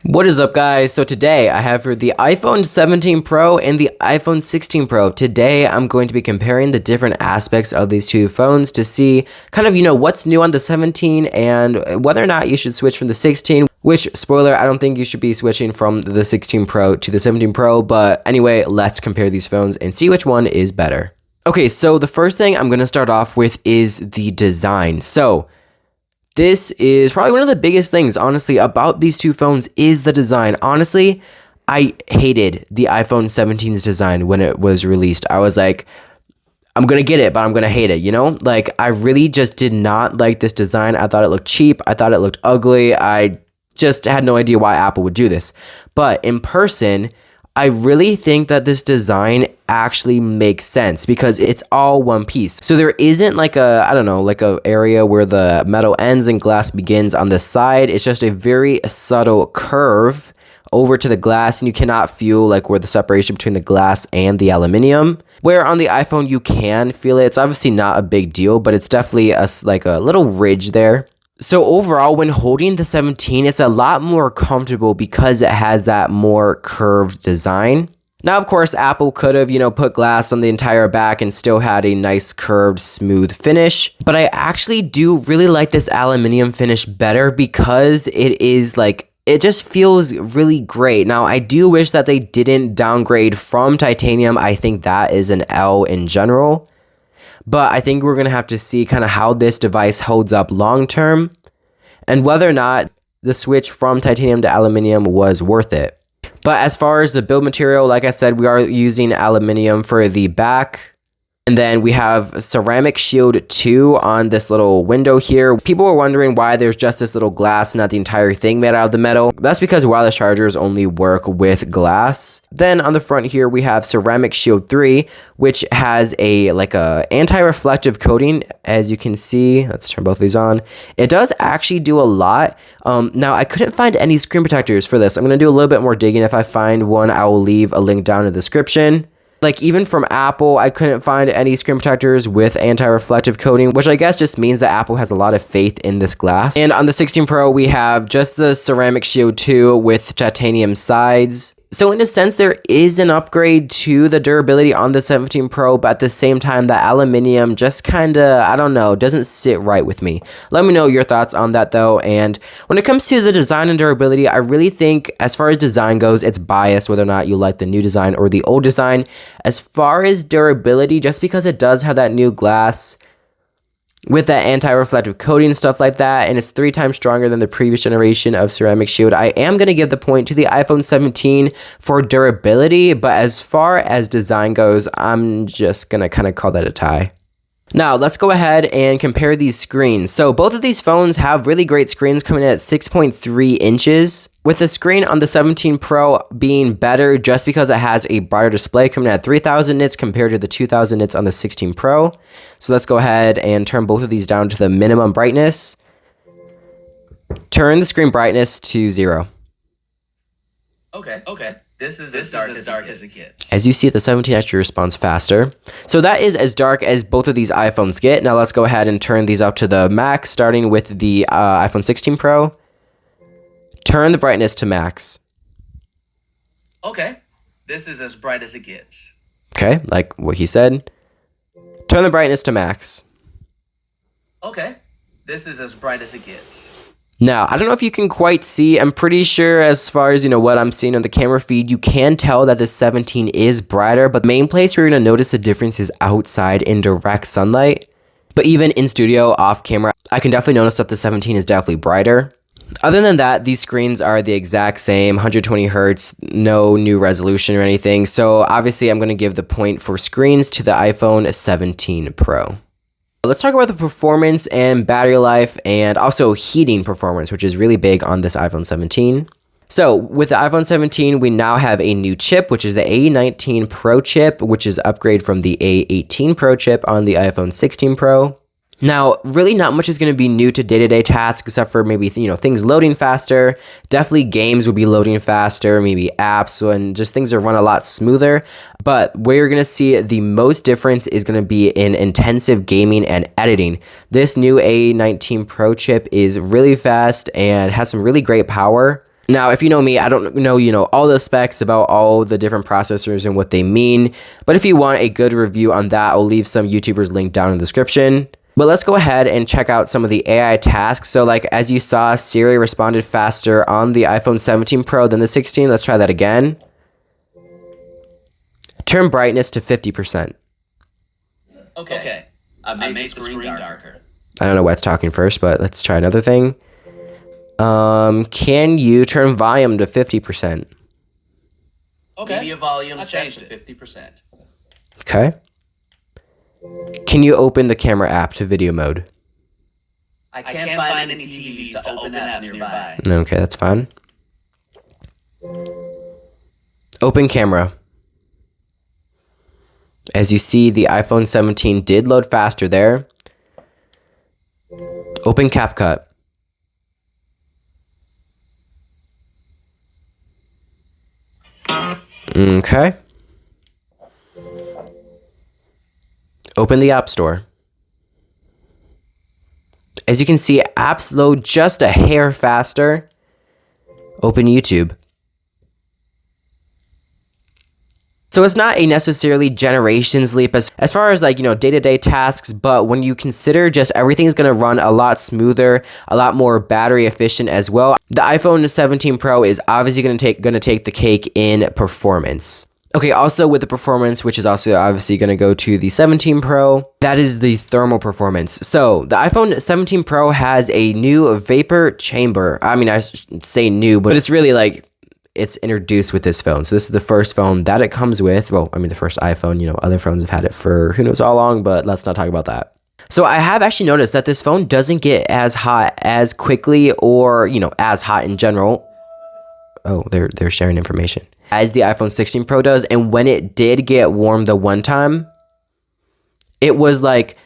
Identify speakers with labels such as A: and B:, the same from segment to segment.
A: What is up, guys? So today I have for the iPhone 17 Pro and the iPhone 16 Pro. Today I'm going to be comparing the different aspects of these two phones to see kind of, what's new on the 17 and whether or not you should switch from the 16, which, spoiler, I don't think you should be switching from the 16 Pro to the 17 Pro. But anyway, let's compare these phones and see which one is better. Okay, so the first thing I'm going to start off with is the design. So this is probably one of the biggest things, honestly, about these two phones is the design. Honestly, I hated the iPhone 17's design when it was released. I was like, I'm going to get it, but I'm going to hate it, Like, I really just did not like this design. I thought it looked cheap. I thought it looked ugly. I just had no idea why Apple would do this. But in person, I really think that this design actually makes sense because it's all one piece. So there isn't like a area where the metal ends and glass begins on the side. It's just a very subtle curve over to the glass, and you cannot feel like where the separation between the glass and the aluminum. Where on the iPhone you can feel it. It's obviously not a big deal, but it's definitely like a little ridge there. So overall, when holding the 17, it's a lot more comfortable because it has that more curved design. Now, of course, Apple could have, put glass on the entire back and still had a nice curved, smooth finish. But I actually do really like this aluminum finish better because it just feels really great. Now, I do wish that they didn't downgrade from titanium. I think that is an L in general. But I think we're going to have to see kind of how this device holds up long term and whether or not the switch from titanium to aluminum was worth it. But as far as the build material, like I said, we are using aluminum for the back. And then we have ceramic shield 2 on this little window here. People were wondering why there's just this little glass, not the entire thing made out of the metal. That's because wireless chargers only work with glass. Then on the front here, we have ceramic shield 3, which has a anti-reflective coating. As you can see, let's turn both of these on. It does actually do a lot. Now, I couldn't find any screen protectors for this. I'm going to do a little bit more digging. If I find one, I will leave a link down in the description. Like, even from Apple, I couldn't find any screen protectors with anti-reflective coating, which I guess just means that Apple has a lot of faith in this glass. And on the 16 Pro, we have just the ceramic shield 2 with titanium sides. So in a sense, there is an upgrade to the durability on the 17 Pro, but at the same time, the aluminum just kind of, doesn't sit right with me. Let me know your thoughts on that, though. And when it comes to the design and durability, I really think as far as design goes, it's biased whether or not you like the new design or the old design. As far as durability, just because it does have that new glass with that anti-reflective coating and stuff like that, and it's 3 times stronger than the previous generation of ceramic shield, I am going to give the point to the iPhone 17 for durability, but as far as design goes, I'm just going to kind of call that a tie. Now, let's go ahead and compare these screens. So both of these phones have really great screens coming in at 6.3 inches, with the screen on the 17 Pro being better just because it has a brighter display coming in at 3000 nits compared to the 2000 nits on the 16 Pro. So let's go ahead and turn both of these down to the minimum brightness. Turn the screen brightness to 0.
B: Okay. This is as dark as it gets.
A: As you see, the 17 actually responds faster. So that is as dark as both of these iPhones get. Now let's go ahead and turn these up to the max, starting with the iPhone 16 Pro. Turn the brightness to max.
B: Okay. This is as bright as it gets.
A: Okay, like what he said. Turn the brightness to max.
B: Okay. This is as bright as it gets.
A: Now, I don't know if you can quite see. I'm pretty sure as far as, what I'm seeing on the camera feed, you can tell that the 17 is brighter, but the main place where you're going to notice the difference is outside in direct sunlight. But even in studio, off camera, I can definitely notice that the 17 is definitely brighter. Other than that, these screens are the exact same, 120 hertz, no new resolution or anything. So obviously, I'm going to give the point for screens to the iPhone 17 Pro. Let's talk about the performance and battery life and also heating performance, which is really big on this iPhone 17. So with the iPhone 17, we now have a new chip, which is the A19 Pro chip, which is an upgrade from the A18 Pro chip on the iPhone 16 Pro. Now, really not much is going to be new to day-to-day tasks except for maybe, things loading faster. Definitely games will be loading faster, maybe apps, and just things that run a lot smoother. But where you're going to see the most difference is going to be in intensive gaming and editing. This new A19 Pro chip is really fast and has some really great power. Now, if you know me, I don't know, all the specs about all the different processors and what they mean. But if you want a good review on that, I'll leave some YouTubers linked down in the description. But let's go ahead and check out some of the AI tasks. So like, as you saw, Siri responded faster on the iPhone 17 Pro than the 16. Let's try that again. Turn brightness to 50%.
B: Okay. I made the screen darker.
A: I don't know why it's talking first, but let's try another thing. Can you turn volume to 50%?
B: Okay. Media volume changed to 50%.
A: Okay. Can you open the camera app to video mode?
B: I can't find any TVs to open apps nearby.
A: Okay, that's fine. Open camera. As you see, the iPhone 17 did load faster there. Open CapCut. Okay. Open the App Store. As you can see, apps load just a hair faster. Open YouTube. So it's not a necessarily generations leap as far as like, day-to-day tasks, but when you consider just everything is going to run a lot smoother, a lot more battery efficient as well. The iPhone 17 Pro is obviously going to take the cake in performance. Okay, also with the performance, which is also obviously going to go to the 17 Pro, that is the thermal performance. So the iPhone 17 Pro has a new vapor chamber. I mean, I say new, but it's really like it's introduced with this phone. So this is the first phone that it comes with. Well, I mean, the first iPhone, other phones have had it for who knows how long, but let's not talk about that. So I have actually noticed that this phone doesn't get as hot as quickly or, as hot in general. Oh, they're sharing information. As the iPhone 16 Pro does. And when it did get warm the one time, it was like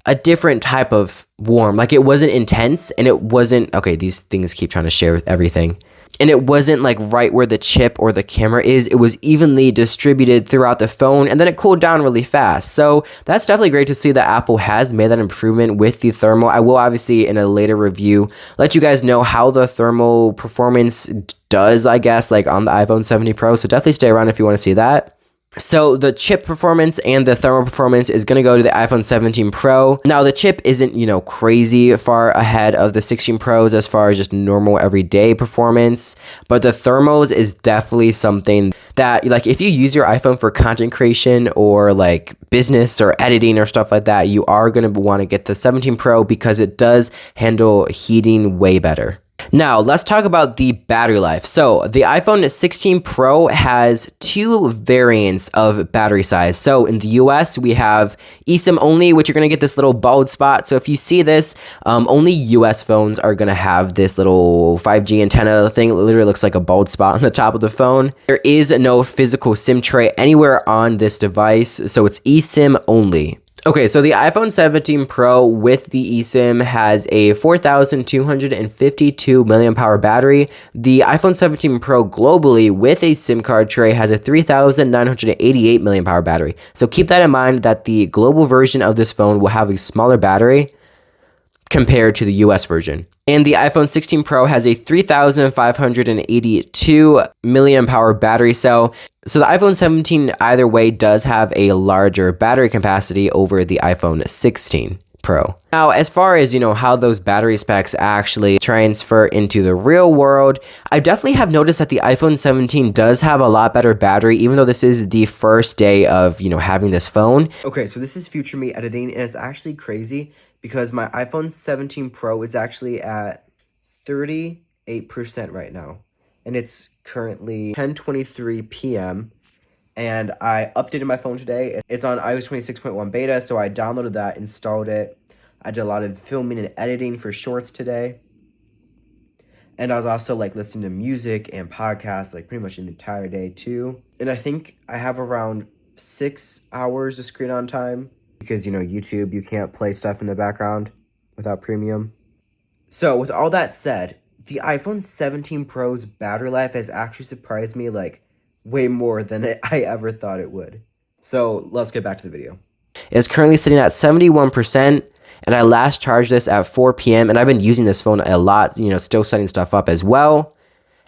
A: a different type of warm. Like it wasn't intense and it wasn't, okay, these things keep trying to share with everything. And it wasn't like right where the chip or the camera is. It was evenly distributed throughout the phone and then it cooled down really fast. So that's definitely great to see that Apple has made that improvement with the thermal. I will obviously in a later review let you guys know how the thermal performance does, I guess, like on the iPhone 70 Pro. So definitely stay around if you want to see that. So the chip performance and the thermal performance is going to go to the iPhone 17 Pro. Now the chip isn't, crazy far ahead of the 16 Pros as far as just normal everyday performance, but the thermals is definitely something that like if you use your iPhone for content creation or like business or editing or stuff like that, you are going to want to get the 17 Pro because it does handle heating way better. Now, let's talk about the battery life. So, the iPhone 16 Pro has two variants of battery size. So, in the US, we have eSIM only, which you're going to get this little bald spot. So, if you see this, only US phones are going to have this little 5G antenna thing. It literally looks like a bald spot on the top of the phone. There is no physical SIM tray anywhere on this device, so it's eSIM only. Okay, so the iPhone 17 Pro with the eSIM has a 4,252 milliamp hour battery. The iPhone 17 Pro globally with a SIM card tray has a 3,988 milliamp hour battery. So keep that in mind that the global version of this phone will have a smaller battery compared to the US version. And the iPhone 16 Pro has a 3,582 milliamp hour battery cell. So the iPhone 17 either way does have a larger battery capacity over the iPhone 16 Pro. Now, as far as, how those battery specs actually transfer into the real world, I definitely have noticed that the iPhone 17 does have a lot better battery, even though this is the first day of, having this phone. Okay, so this is future me editing, and it's actually crazy because my iPhone 17 Pro is actually at 38% right now. And it's currently 10:23 p.m. And I updated my phone today. It's on iOS 26.1 beta, so I downloaded that, installed it. I did a lot of filming and editing for shorts today. And I was also listening to music and podcasts pretty much the entire day too. And I think I have around 6 hours of screen on time because, YouTube, you can't play stuff in the background without premium. So with all that said, the iPhone 17 Pro's battery life has actually surprised me way more than I ever thought it would. So let's get back to the video. It's currently sitting at 71%, and I last charged this at 4 p.m. and I've been using this phone a lot, still setting stuff up as well.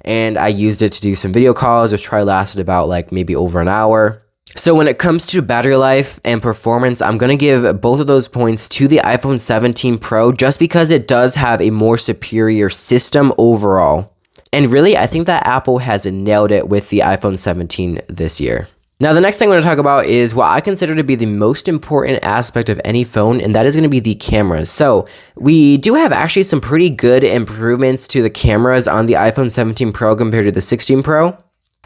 A: and I used it to do some video calls, which probably lasted about like maybe over an hour. So when it comes to battery life and performance, I'm going to give both of those points to the iPhone 17 Pro just because it does have a more superior system overall. And really, I think that Apple has nailed it with the iPhone 17 this year. Now, the next thing I'm going to talk about is what I consider to be the most important aspect of any phone, and that is going to be the cameras. So we do have actually some pretty good improvements to the cameras on the iPhone 17 Pro compared to the 16 Pro.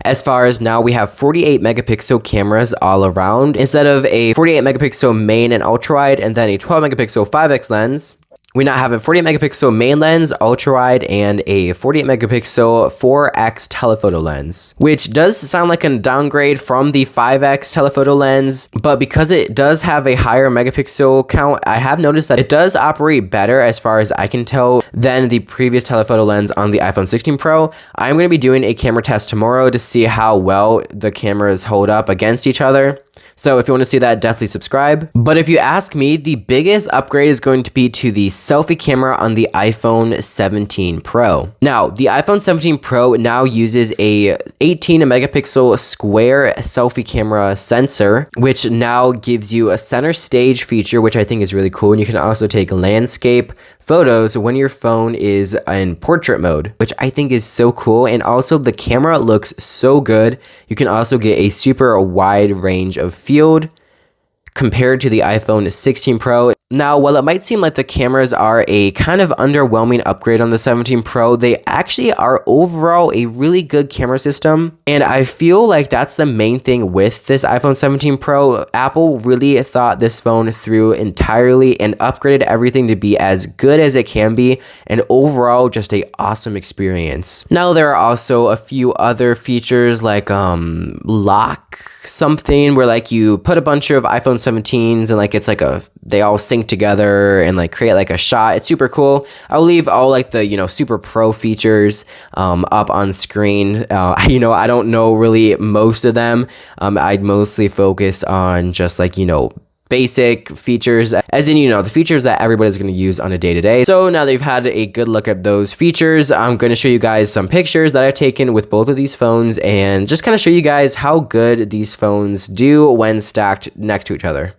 A: As far as now, we have 48 megapixel cameras all around. Instead of a 48 megapixel main and ultra wide and then a 12 megapixel 5x lens, we now have a 48 megapixel main lens, ultra wide, and a 48 megapixel 4x telephoto lens, which does sound like a downgrade from the 5x telephoto lens, but because it does have a higher megapixel count, I have noticed that it does operate better as far as I can tell than the previous telephoto lens on the iPhone 16 Pro. I'm going to be doing a camera test tomorrow to see how well the cameras hold up against each other. So if you want to see that, definitely subscribe. But if you ask me, the biggest upgrade is going to be to the selfie camera on the iPhone 17 Pro. Now, the iPhone 17 Pro now uses a 18 megapixel square selfie camera sensor, which now gives you a center stage feature, which I think is really cool. And you can also take landscape photos when your phone is in portrait mode, which I think is so cool. And also the camera looks so good. You can also get a super wide range of field compared to the iPhone 16 Pro. Now, while it might seem like the cameras are a kind of underwhelming upgrade on the 17 Pro, they actually are overall a really good camera system. And I feel like that's the main thing with this iPhone 17 Pro. Apple really thought this phone through entirely and upgraded everything to be as good as it can be, and overall just a awesome experience. Now, there are also a few other features like lock something, where like you put a bunch of iPhone 17s and like it's like they all sync together and like create like a shot. It's super cool. I'll leave all like the super pro features up on screen. I don't know really most of them. I'd mostly focus on just like basic features, as in the features that everybody's going to use on a day-to-day. So now that you've had a good look at those features, I'm going to show you guys some pictures that I've taken with both of these phones and just kind of show you guys how good these phones do when stacked next to each other.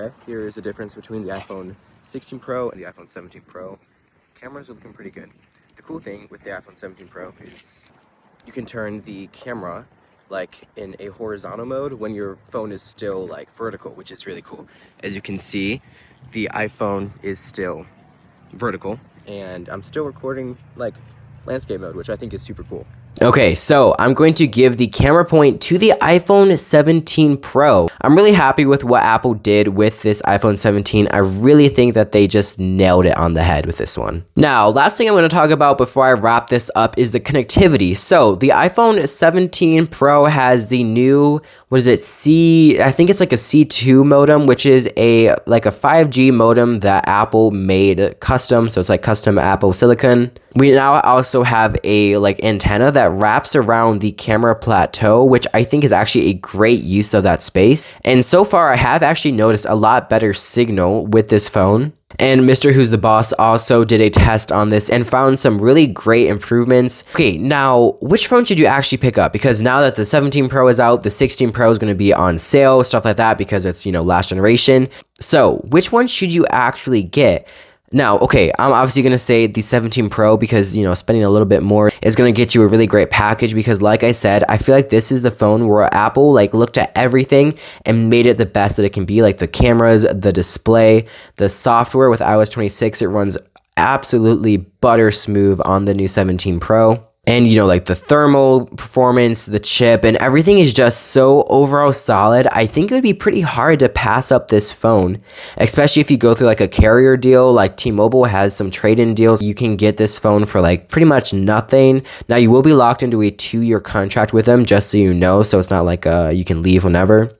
A: Okay, here is the difference between the iPhone 16 Pro and the iPhone 17 Pro. Cameras are looking pretty good. The cool thing with the iPhone 17 Pro is you can turn the camera like in a horizontal mode when your phone is still like vertical, which is really cool. As you can see, the iPhone is still vertical and I'm still recording like landscape mode, which I think is super cool. Okay, so I'm going to give the camera point to the iPhone 17 Pro. I'm really happy with what Apple did with this iPhone 17. I really think that they just nailed it on the head with this one. Now, last thing I'm going to talk about before I wrap this up is the connectivity. So the iPhone 17 Pro has the new, I think it's like a C2 modem, which is a 5G modem that Apple made custom. So it's like custom Apple silicon. We now also have a antenna that wraps around the camera plateau, which I think is actually a great use of that space. And so far, I have actually noticed a lot better signal with this phone. And Mr. Who's the Boss also did a test on this and found some really great improvements. Okay, now, which phone should you actually pick up? Because now that the 17 Pro is out, the 16 Pro is going to be on sale, stuff like that, because it's, last generation. So, which one should you actually get? Now, okay, I'm obviously going to say the 17 Pro because, you know, spending a little bit more is going to get you a really great package because like I said, I feel like this is the phone where Apple like looked at everything and made it the best that it can be, like the cameras, the display, the software with iOS 26, it runs absolutely butter smooth on the new 17 Pro. And, you know, like the thermal performance, the chip, and everything is just so overall solid. I think it would be pretty hard to pass up this phone, especially if you go through like a carrier deal. Like T-Mobile has some trade-in deals. You can get this phone for like pretty much nothing. Now, you will be locked into a 2-year contract with them, just so you know. So it's not like you can leave whenever.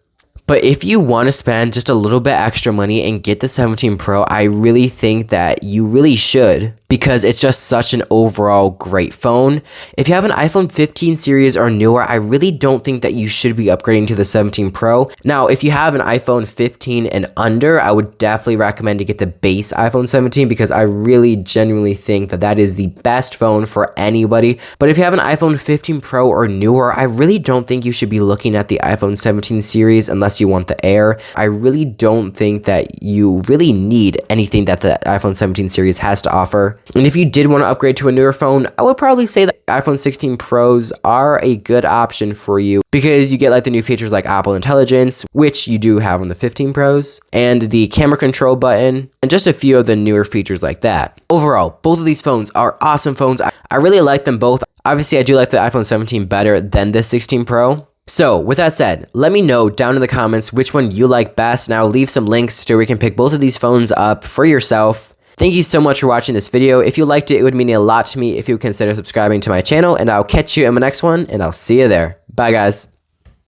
A: But if you want to spend just a little bit extra money and get the 17 Pro, I really think that you really should because it's just such an overall great phone. If you have an iPhone 15 series or newer, I really don't think that you should be upgrading to the 17 Pro. Now, if you have an iPhone 15 and under, I would definitely recommend to get the base iPhone 17 because I really genuinely think that that is the best phone for anybody. But if you have an iPhone 15 Pro or newer, I really don't think you should be looking at the iPhone 17 series unless you want the Air. I really don't think that you really need anything that the iPhone 17 series has to offer. And if you did want to upgrade to a newer phone, I would probably say that iPhone 16 Pros are a good option for you because you get like the new features like Apple Intelligence, which you do have on the 15 Pros, and the camera control button, and just a few of the newer features like that. Overall, both of these phones are awesome phones. I really like them both. Obviously, I do like the iPhone 17 better than the 16 Pro. So, with that said, let me know down in the comments which one you like best, and I'll leave some links to where you can pick both of these phones up for yourself. Thank you so much for watching this video. If you liked it, it would mean a lot to me if you would consider subscribing to my channel, and I'll catch you in my next one, and I'll see you there. Bye, guys.